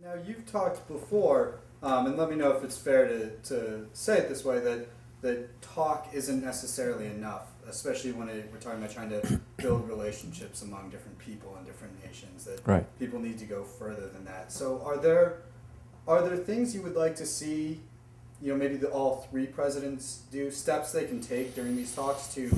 Now, you've talked before, and let me know if it's fair to say it this way, that talk isn't necessarily enough, especially when we're talking about trying to build relationships among different people and different nations, that Right. people need to go further than that. So are there things you would like to see, maybe all three presidents do, steps they can take during these talks to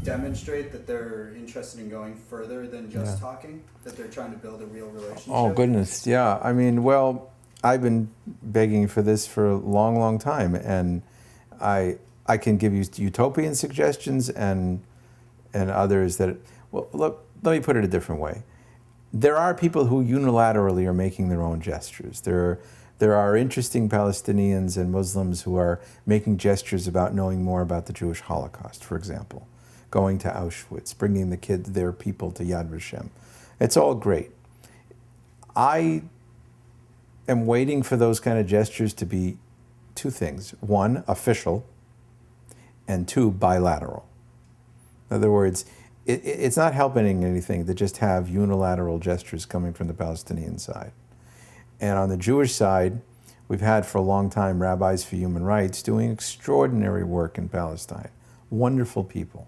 demonstrate that they're interested in going further than just Yeah. talking, that they're trying to build a real relationship? Oh, goodness, yeah. I mean, well, I've been begging for this for a long, long time, and I can give you utopian suggestions and others that, well, look, let me put it a different way. There are people who unilaterally are making their own gestures. There are interesting Palestinians and Muslims who are making gestures about knowing more about the Jewish Holocaust, for example, going to Auschwitz, bringing their people to Yad Vashem. It's all great. I am waiting for those kind of gestures to be two things. One, official, and two, bilateral. In other words, it's not helping anything to just have unilateral gestures coming from the Palestinian side. And on the Jewish side, we've had for a long time Rabbis for Human Rights doing extraordinary work in Palestine. Wonderful people.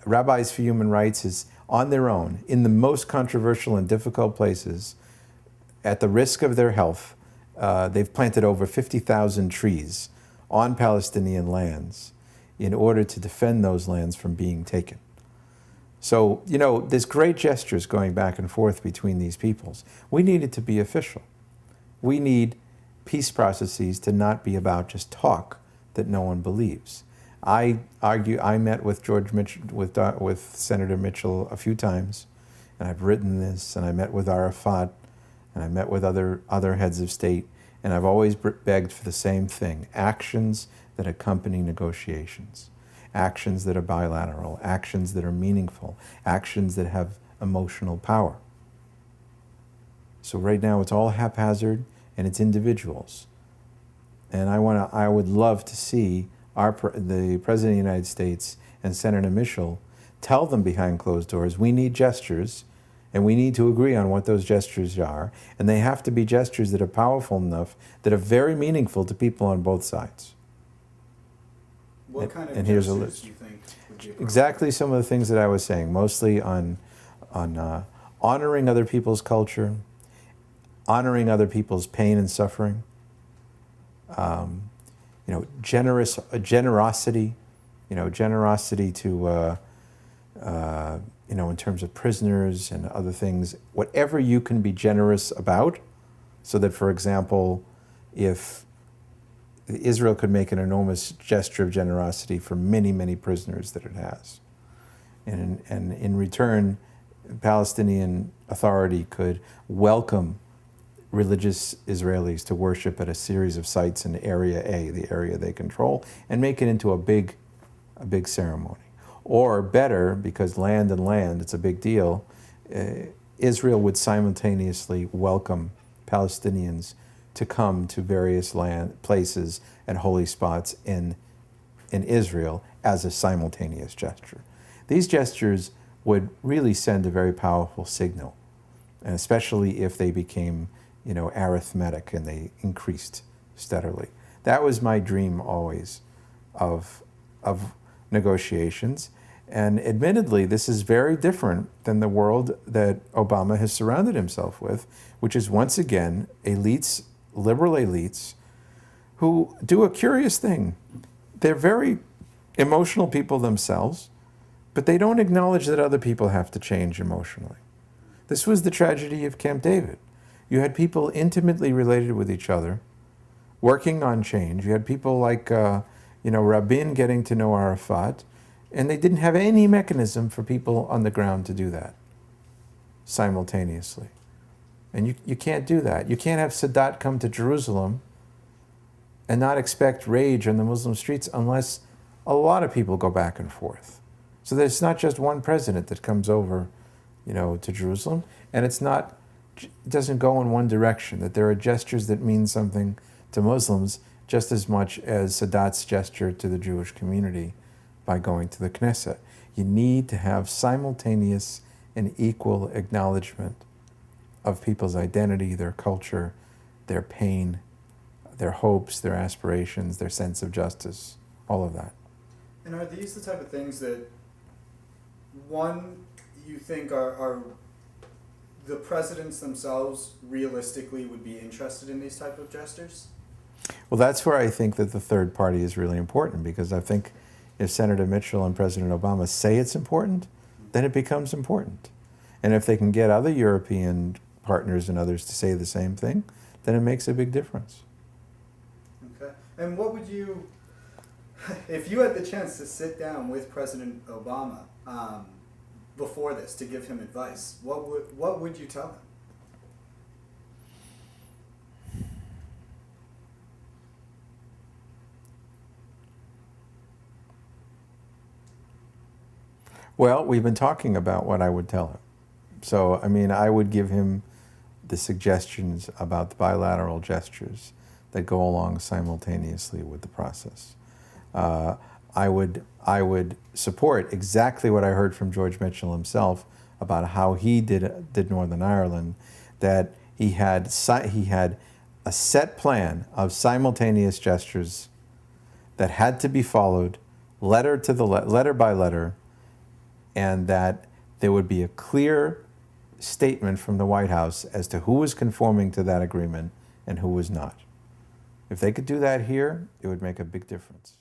Rabbis for Human Rights is on their own, in the most controversial and difficult places, at the risk of their health, they've planted over 50,000 trees on Palestinian lands in order to defend those lands from being taken. So, there's great gestures going back and forth between these peoples. We need it to be official. We need peace processes to not be about just talk that no one believes. I met with George Mitchell, with Senator Mitchell a few times, and I've written this, and I met with Arafat, and I met with other heads of state, and I've always begged for the same thing: actions that accompany negotiations, actions that are bilateral, actions that are meaningful, actions that have emotional power. So right now it's all haphazard and it's individuals. And I would love to see the President of the United States and Senator Mitchell tell them behind closed doors, we need gestures, and we need to agree on what those gestures are, and they have to be gestures that are powerful enough, that are very meaningful to people on both sides. What kind of and here's a gestures list. do you think would be appropriate? Exactly some of the things that I was saying, mostly on honoring other people's culture, honoring other people's pain and suffering, generosity, generosity to, in terms of prisoners and other things, whatever you can be generous about, so that, for example, if Israel could make an enormous gesture of generosity for many, many prisoners that it has. And in return, Palestinian Authority could welcome religious Israelis to worship at a series of sites in Area A, the area they control, and make it into a big ceremony. Or better, because land and land, it's a big deal, Israel would simultaneously welcome Palestinians to come to various places and holy spots in Israel as a simultaneous gesture. These gestures would really send a very powerful signal, and especially if they became, arithmetic and they increased steadily. That was my dream always of negotiations. And admittedly, this is very different than the world that Obama has surrounded himself with, which is once again elites, liberal elites, who do a curious thing. They're very emotional people themselves, but they don't acknowledge that other people have to change emotionally. This was the tragedy of Camp David. You had people intimately related with each other, working on change. You had people like, Rabin getting to know Arafat, and they didn't have any mechanism for people on the ground to do that simultaneously. And you can't do that. You can't have Sadat come to Jerusalem and not expect rage on the Muslim streets unless a lot of people go back and forth. So there's not just one president that comes over, to Jerusalem, and it doesn't go in one direction, that there are gestures that mean something to Muslims just as much as Sadat's gesture to the Jewish community by going to the Knesset. You need to have simultaneous and equal acknowledgement of people's identity, their culture, their pain, their hopes, their aspirations, their sense of justice, all of that. And are these the type of things that, one, you think are the presidents themselves realistically would be interested in these type of gestures? Well, that's where I think that the third party is really important, because I think if Senator Mitchell and President Obama say it's important, then it becomes important. And if they can get other European partners and others to say the same thing, then it makes a big difference. Okay. And what would you, if you had the chance to sit down with President Obama before this to give him advice, what would you tell him? Well, we've been talking about what I would tell him. So, I mean, I would give him the suggestions about the bilateral gestures that go along simultaneously with the process. I would support exactly what I heard from George Mitchell himself about how he did Northern Ireland, that he had a set plan of simultaneous gestures that had to be followed letter by letter, and that there would be a clear statement from the White House as to who was conforming to that agreement and who was not. If they could do that here, it would make a big difference.